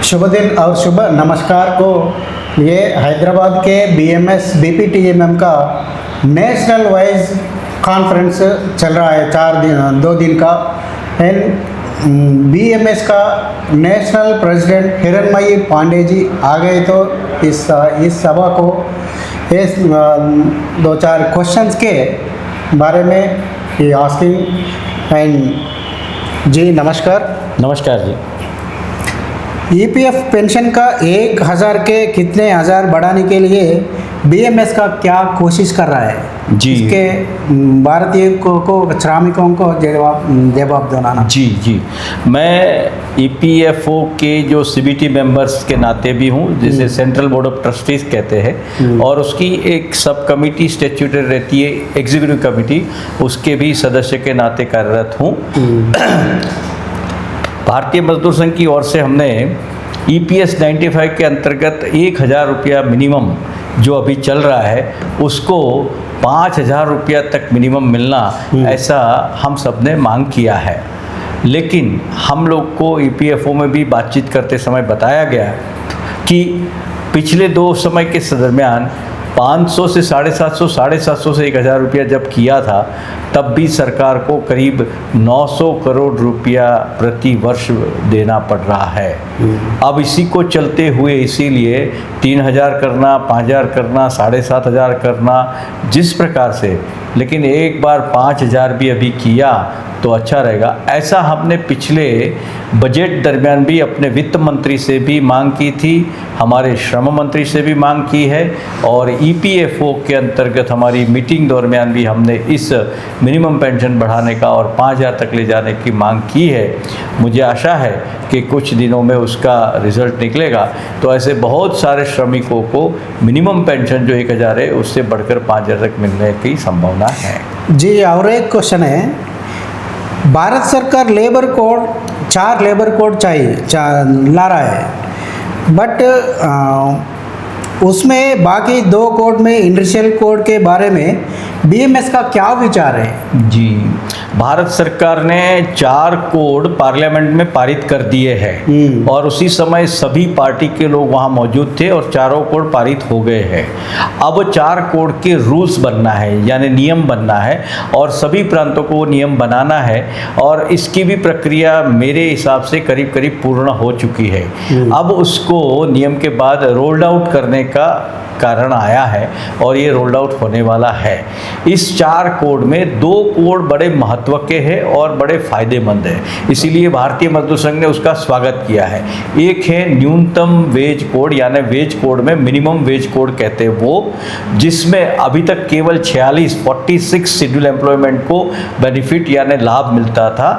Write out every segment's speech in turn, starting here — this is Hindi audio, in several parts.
शुभ दिन और शुभ नमस्कार को ये हैदराबाद के बीएमएस बीपीटीएमएम का नेशनल वाइज कॉन्फ्रेंस चल रहा है 2 दिन का। बीएमएस का नेशनल प्रेसिडेंट हिरणमयी पांडे जी आ गए तो इस सभा को इस 2-4 क्वेश्चंस के बारे में ये आस्किंग। एंड जी नमस्कार। नमस्कार जी। ईपीएफ पेंशन का 1000 के कितने हज़ार बढ़ाने के लिए बीएमएस का क्या कोशिश कर रहा है जी, इसके भारतीय को श्रमिकों को जवाब दिलाना। जी मैं ईपीएफओ के जो सीबीटी मेंबर्स के नाते भी हूँ, जिसे सेंट्रल बोर्ड ऑफ ट्रस्टीज कहते हैं, और उसकी एक सब कमेटी स्टैट्यूटरी रहती है, एग्जीक्यूटिव कमेटी, उसके भी सदस्य के नाते कार्यरत हूँ। भारतीय मजदूर संघ की ओर से हमने EPS 95 के अंतर्गत 1000 रुपया मिनिमम जो अभी चल रहा है उसको 5000 रुपया तक मिनिमम मिलना, ऐसा हम सब ने मांग किया है। लेकिन हम लोग को EPFO में भी बातचीत करते समय बताया गया कि पिछले 2 समय के दरमियान 500 से 750, 750 से 1000 रुपया जब किया था तब भी सरकार को करीब 900 करोड़ रुपया प्रति वर्ष देना पड़ रहा है। अब इसी को चलते हुए इसीलिए 3000 करना, 5000 करना, 7500 करना, जिस प्रकार से, लेकिन एक बार 5000 भी अभी किया तो अच्छा रहेगा। ऐसा हमने पिछले बजट दरमियान भी अपने वित्त मंत्री से भी मांग की थी, हमारे श्रम मंत्री से भी मांग की है, और EPFO के अंतर्गत हमारी मीटिंग दरमियान भी हमने इस मिनिमम पेंशन बढ़ाने का और 5000 तक ले जाने की मांग की है। मुझे आशा है कि कुछ दिनों में उसका रिज़ल्ट निकलेगा, तो ऐसे बहुत सारे श्रमिकों को मिनिमम पेंशन जो 1000 है उससे बढ़कर 5000 तक मिलने की संभावना है। जी, और एक क्वेश्चन है, भारत सरकार लेबर कोड 4 लेबर कोड ला रहा है, बट उसमें बाकी 2 कोड में इंडस्ट्रियल कोड के बारे में बीएमएस का क्या विचार है? जी, भारत सरकार ने 4 कोड पार्लियामेंट में पारित कर दिए हैं और उसी समय सभी पार्टी के लोग वहाँ मौजूद थे और चारों कोड पारित हो गए हैं। अब 4 कोड के रूल्स बनना है, यानी नियम बनना है, और सभी प्रांतों को वो नियम बनाना है, और इसकी भी प्रक्रिया मेरे हिसाब से करीब करीब पूर्ण हो चुकी है। अब उसको नियम के बाद रोल्ड आउट करने का कारण आया है और ये रोल्ड आउट होने वाला है। इस 4 कोड में 2 कोड बड़े महत्व के हैं और बड़े फायदेमंद हैं, इसीलिए भारतीय मजदूर संघ ने उसका स्वागत किया है। एक है न्यूनतम वेज कोड, यानी वेज कोड में मिनिमम वेज कोड कहते हैं वो, जिसमें अभी तक केवल 46 शेड्यूल एम्प्लॉयमेंट को बेनिफिट यानी लाभ मिलता था।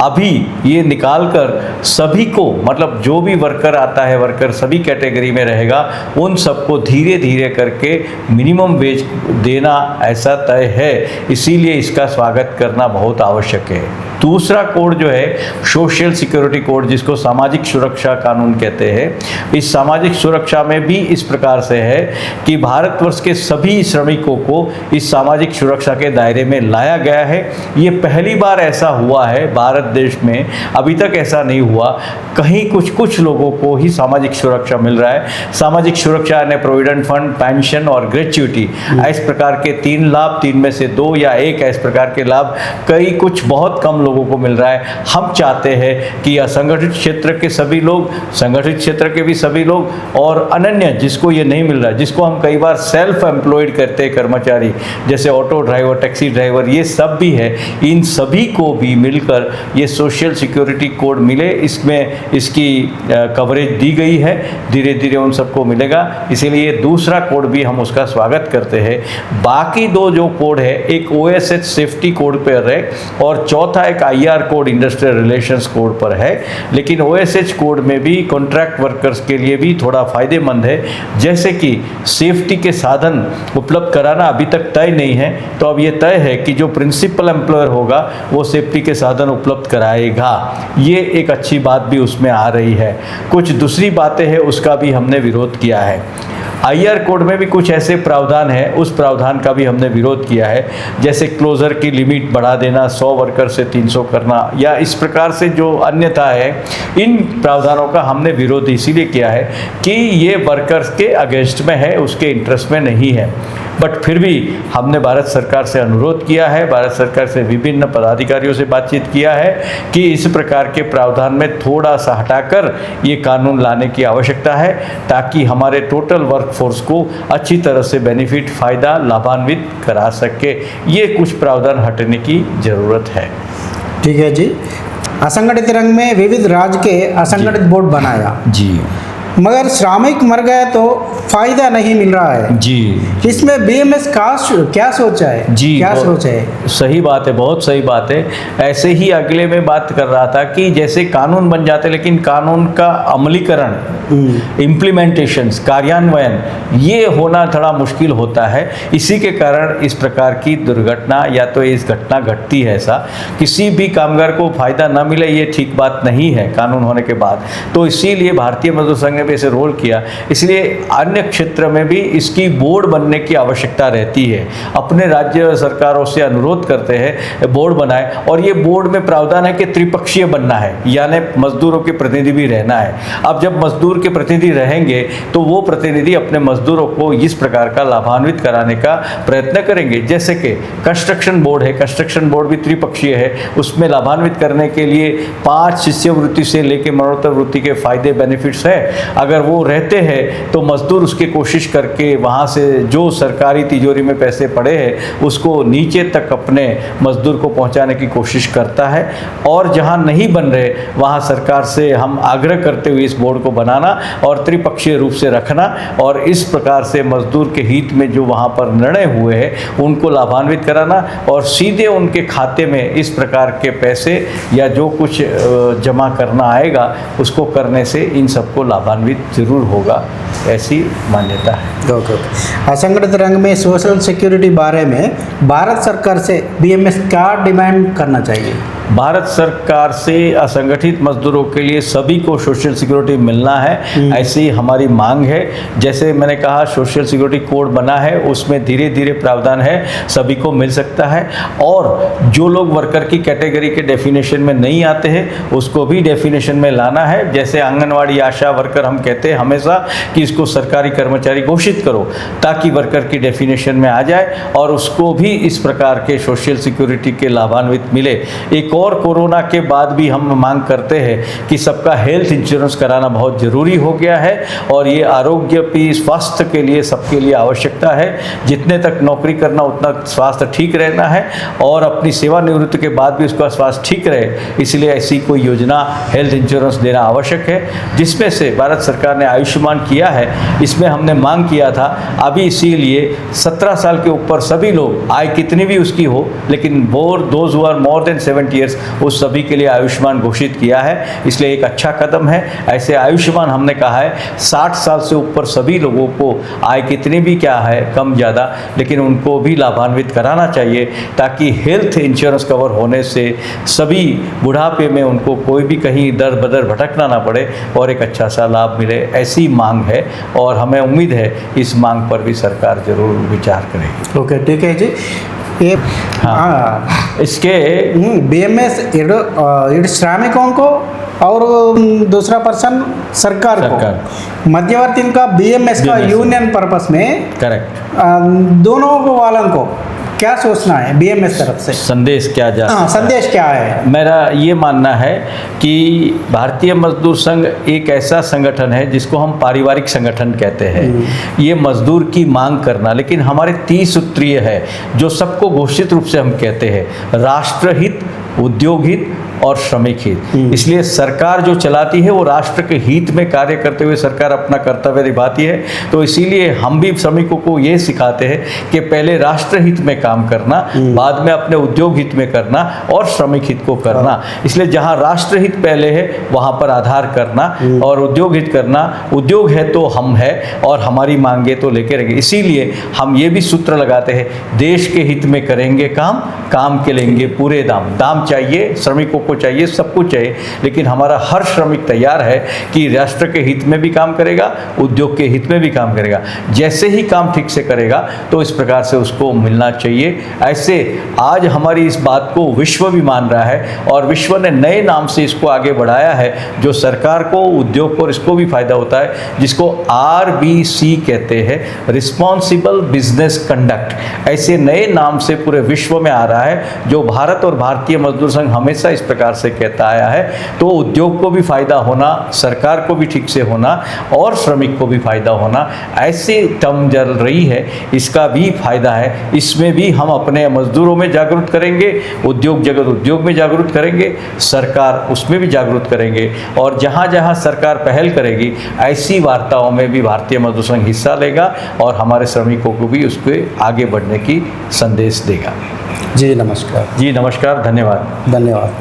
अभी ये निकालकर सभी को, मतलब जो भी वर्कर आता है, वर्कर सभी कैटेगरी में रहेगा, उन सबको धीरे धीरे करके मिनिमम वेज देना ऐसा तय है, इसीलिए इसका स्वागत करना बहुत आवश्यक है। दूसरा कोड जो है सोशल सिक्योरिटी कोड, जिसको सामाजिक सुरक्षा कानून कहते हैं, इस सामाजिक सुरक्षा में भी इस प्रकार से है कि भारतवर्ष के सभी श्रमिकों को इस सामाजिक सुरक्षा के दायरे में लाया गया है। ये पहली बार ऐसा हुआ है भारत देश में, अभी तक ऐसा नहीं हुआ। कहीं कुछ लोगों को ही सामाजिक सुरक्षा मिल रहा है। सामाजिक सुरक्षा यानी प्रोविडेंट फंड, पेंशन और ग्रेच्युटी, इस प्रकार के 3 लाभ, 3 में से 2 या 1 इस प्रकार के लाभ कुछ बहुत कम लोगों को मिल रहा है। हम चाहते हैं कि असंगठित क्षेत्र के सभी लोग, संगठित क्षेत्र के भी सभी लोग, और अनन्य जिसको ये नहीं मिल रहा है, जिसको हम कई बार सेल्फ एम्प्लॉयड करते हैं कर्मचारी, जैसे ऑटो ड्राइवर, टैक्सी ड्राइवर, ये सब भी है, इन सभी को भी मिलकर ये सोशल सिक्योरिटी कोड मिले। इसमें इसकी कवरेज दी गई है, धीरे धीरे उन सबको मिलेगा, इसीलिए दूसरा कोड भी हम उसका स्वागत करते हैं। बाकी 2 जो कोड है, एक OSH सेफ्टी कोड पर है और चौथा एक IR code industrial relations code पर है। लेकिन OSH कोड में भी कॉन्ट्रैक्ट वर्कर्स के लिए भी थोड़ा फायदेमंद है, जैसे कि सेफ्टी के साधन उपलब्ध कराना अभी तक तय नहीं है, तो अब ये तय है कि जो प्रिंसिपल एम्प्लॉयर होगा वो सेफ्टी के साधन उपलब्ध कराएगा। ये एक अच्छी बात भी उसमें आ रही है। कुछ दूसरी बातें हैं, उसका भी हमने विरोध किया है। IR कोड में भी कुछ ऐसे प्रावधान है, उस प्रावधान का भी हमने विरोध किया है, जैसे क्लोजर की लिमिट बढ़ा देना, 100 वर्कर से 300 करना, या इस प्रकार से जो अन्यथा है, इन प्रावधानों का हमने विरोध इसीलिए किया है कि ये वर्कर्स के अगेंस्ट में है, उसके इंटरेस्ट में नहीं है। बट फिर भी हमने भारत सरकार से अनुरोध किया है, भारत सरकार से विभिन्न पदाधिकारियों से बातचीत किया है कि इस प्रकार के प्रावधान में थोड़ा सा हटाकर ये कानून लाने की आवश्यकता है, ताकि हमारे टोटल वर्कफोर्स को अच्छी तरह से बेनिफिट, फ़ायदा, लाभान्वित करा सके। ये कुछ प्रावधान हटने की ज़रूरत है। ठीक है जी। असंगठित रंग में विविध राज्य के असंगठित बोर्ड बनाया जी, मगर श्रमिक मर गए तो फायदा नहीं मिल रहा है जी। इसमें BMS का क्या सोचा है जी, क्या सोचा है? सही बात है, बहुत सही बात है। ऐसे ही अगले में बात कर रहा था कि जैसे कानून बन जाते, लेकिन कानून का अमलीकरण, इम्प्लीमेंटेशंस, कार्यान्वयन, ये होना थोड़ा मुश्किल होता है। इसी के कारण इस प्रकार की दुर्घटना या तो इस घटना घटती है। ऐसा किसी भी कामगार को फायदा न मिले, ये ठीक बात नहीं है कानून होने के बाद। तो इसीलिए भारतीय मजदूर संघ ने भी इसे रोल किया। इसलिए अन्य क्षेत्र में भी इसकी बोर्ड बनने की आवश्यकता रहती है। अपने राज्य सरकारों से अनुरोध करते हैं बोर्ड बनाए, और ये बोर्ड में प्रावधान है कि त्रिपक्षीय बनना है, यानी मजदूरों के प्रतिनिधि भी रहना है। अब जब मजदूर के प्रतिनिधि रहेंगे तो वो प्रतिनिधि अपने मजदूरों को इस प्रकार का लाभान्वित कराने का प्रयत्न करेंगे। जैसे कि कंस्ट्रक्शन बोर्ड है, कंस्ट्रक्शन बोर्ड भी त्रिपक्षीय है, उसमें लाभान्वित करने के लिए 5 शिष्यवृत्ति से लेकर मरणोत्तर वृत्ति के फायदे, बेनिफिट्स है। अगर वो रहते हैं तो मजदूर उसकी कोशिश करके वहाँ से जो सरकारी तिजोरी में पैसे पड़े हैं उसको नीचे तक अपने मजदूर को पहुँचाने की कोशिश करता है। और जहाँ नहीं बन रहे वहाँ सरकार से हम आग्रह करते हुए इस बोर्ड को बनाना और त्रिपक्षीय रूप से रखना, और इस प्रकार से मजदूर के हित में जो वहाँ पर निर्णय हुए हैं उनको लाभान्वित कराना, और सीधे उनके खाते में इस प्रकार के पैसे या जो कुछ जमा करना आएगा उसको करने से इन सबको लाभान्वित जरूर होगा, ऐसी मान्यता है। ओके। असंगठित रंग में सोशल सिक्योरिटी बारे में भारत सरकार से BMS क्या डिमांड करना चाहिए? भारत सरकार से असंगठित मजदूरों के लिए सभी को सोशल सिक्योरिटी मिलना है, ऐसी हमारी मांग है। जैसे मैंने कहा सोशल सिक्योरिटी कोड बना है, उसमें धीरे धीरे प्रावधान है, सभी को मिल सकता है। और जो लोग वर्कर की कैटेगरी के डेफिनेशन में नहीं आते हैं उसको भी डेफिनेशन में लाना है। जैसे आंगनवाड़ी आशा वर्कर हम कहते हैं हमेशा कि इसको सरकारी कर्मचारी घोषित करो ताकि वर्कर की डेफिनेशन में आ जाए और उसको भी इस प्रकार के सोशल सिक्योरिटी के लाभान्वित मिले। एक और कोरोना के बाद भी हम मांग करते हैं कि सबका हेल्थ इंश्योरेंस कराना बहुत ज़रूरी हो गया है, और ये आरोग्य भी स्वास्थ्य के लिए सबके लिए आवश्यकता है। जितने तक नौकरी करना उतना स्वास्थ्य ठीक रहना है, और अपनी सेवानिवृत्ति के बाद भी उसका स्वास्थ्य ठीक रहे, इसलिए ऐसी कोई योजना हेल्थ इंश्योरेंस देना आवश्यक है। जिसमें से भारत सरकार ने आयुष्मान किया है, इसमें हमने मांग किया था अभी, इसीलिए 17 साल के ऊपर सभी लोग, आय कितनी भी उसकी हो, लेकिन those who are more than 70 years, उस सभी के लिए आयुष्मान घोषित किया है। इसलिए एक अच्छा कदम है। ऐसे आयुष्मान हमने कहा है 60 साल से ऊपर सभी लोगों को, आय कितनी भी क्या है कम ज़्यादा, लेकिन उनको भी लाभान्वित कराना चाहिए, ताकि हेल्थ इंश्योरेंस कवर होने से सभी बुढ़ापे में उनको कोई भी कहीं दर बदर भटकना ना पड़े और एक अच्छा सा लाभ मिले, ऐसी मांग है। और हमें उम्मीद है इस मांग पर भी सरकार जरूर विचार करेगी। ओके, ठीक है जी। ये इसके BMS श्रमिकों को और दूसरा पर्सन सरकार को, मध्यवर्ती का BMS का यूनियन पर्पस में, करेक्ट, दोनों को वालों को क्या सोचना है BMS तरफ से? संदेश क्या जा सकता है? संदेश क्या है? मेरा ये मानना है कि भारतीय मजदूर संघ एक ऐसा संगठन है जिसको हम पारिवारिक संगठन कहते हैं। ये मजदूर की मांग करना, लेकिन हमारे 30 सूत्रीय है जो सबको घोषित रूप से हम कहते हैं, राष्ट्रहित, उद्योग हित और श्रमिक हित। इसलिए सरकार जो चलाती है वो राष्ट्र के हित में कार्य करते हुए सरकार अपना कर्तव्य निभाती है। तो इसीलिए हम भी श्रमिकों को ये सिखाते हैं कि पहले राष्ट्र हित में काम करना, बाद में अपने उद्योग हित में करना और श्रमिक हित को करना। इसलिए जहाँ राष्ट्र हित पहले है वहाँ पर आधार करना और उद्योग हित करना। उद्योग है तो हम है और हमारी मांगे तो लेके रहेंगे। इसीलिए हम ये भी सूत्र लगाते हैं, देश के हित में करेंगे काम, काम के लेंगे पूरे दाम, दाम काम चाहिए, श्रमिकों को चाहिए, सब कुछ चाहिए, लेकिन हमारा हर श्रमिक तैयार है कि राष्ट्र के हित में भी काम करेगा, उद्योग के हित में भी काम करेगा। जैसे ही काम ठीक से करेगा तो इस प्रकार से उसको मिलना चाहिए। ऐसे आज हमारी इस बात को विश्व भी मान रहा है और विश्व ने नए नाम से इसको आगे बढ़ाया है, जो सरकार को, उद्योग को और इसको भी फायदा होता है, जिसको RBC कहते हैं, रिस्पॉन्सिबल बिजनेस कंडक्ट। ऐसे नए नाम से पूरे विश्व में आ रहा है, जो भारत और भारतीय मजदूर संघ हमेशा इस प्रकार से कहता आया है। तो उद्योग को भी फायदा होना, सरकार को भी ठीक से होना और श्रमिक को भी फायदा होना, ऐसी टर्म चल रही है, इसका भी फायदा है। इसमें भी हम अपने मजदूरों में जागरूक करेंगे, उद्योग जगत उद्योग में जागरूक करेंगे, सरकार उसमें भी जागरूक करेंगे, और जहाँ जहाँ सरकार पहल करेगी ऐसी वार्ताओं में भी भारतीय मजदूर संघ हिस्सा लेगा और हमारे श्रमिकों को भी उसके आगे बढ़ने की संदेश देगा। जी नमस्कार। जी नमस्कार, धन्यवाद। धन्यवाद।